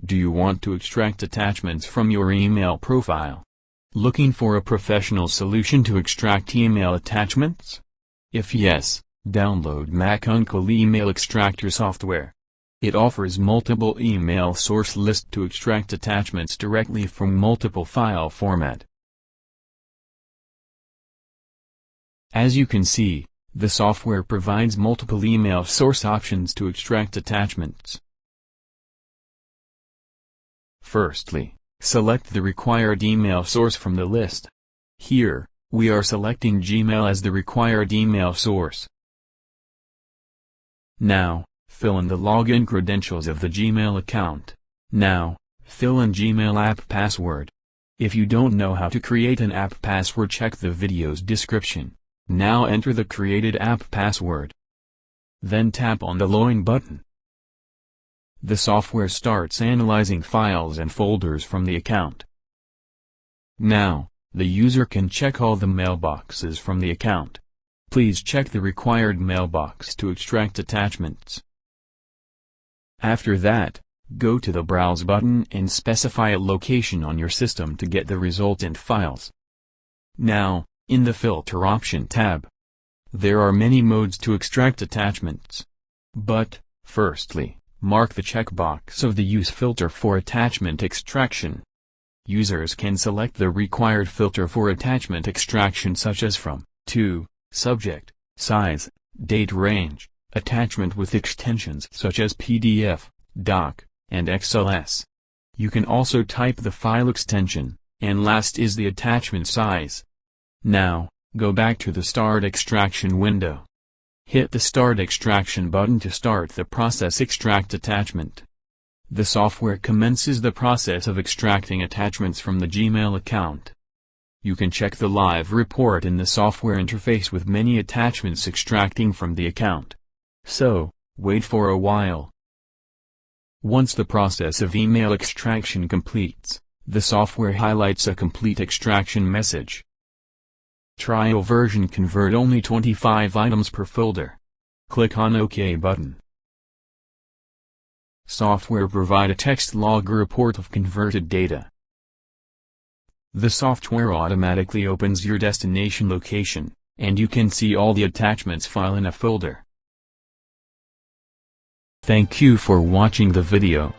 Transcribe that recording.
Do you want to extract attachments from your email profile? Looking for a professional solution to extract email attachments? If yes, download Mac Uncle Email Extractor software. It offers multiple email source lists to extract attachments directly from multiple file format. As you can see, the software provides multiple email source options to extract attachments. Firstly, select the required email source from the list. Here, we are selecting Gmail as the required email source. Now, fill in the login credentials of the Gmail account. Now, fill in Gmail app password. If you don't know how to create an app password, check the video's description. Now enter the created app password. Then tap on the Login button. The software starts analyzing files and folders from the account. Now, the user can check all the mailboxes from the account. Please check the required mailbox to extract attachments. After that, go to the Browse button and specify a location on your system to get the resultant files. Now, in the Filter Option tab, there are many modes to extract attachments. But, firstly, mark the checkbox of the Use filter for attachment extraction. Users can select the required filter for attachment extraction, such as from, to, subject, size, date range, attachment with extensions such as PDF, Doc, and XLS. You can also type the file extension, and last is the attachment size. Now, go back to the Start Extraction window. Hit the Start Extraction button to start the process extract attachment. The software commences the process of extracting attachments from the Gmail account. You can check the live report in the software interface with many attachments extracting from the account. So, wait for a while. Once the process of email extraction completes, the software highlights a complete extraction message. Trial version convert only 25 items per folder. Click on OK button. Software provide a text log report of converted data. The software automatically opens your destination location, and you can see all the attachments file in a folder. Thank you for watching the video.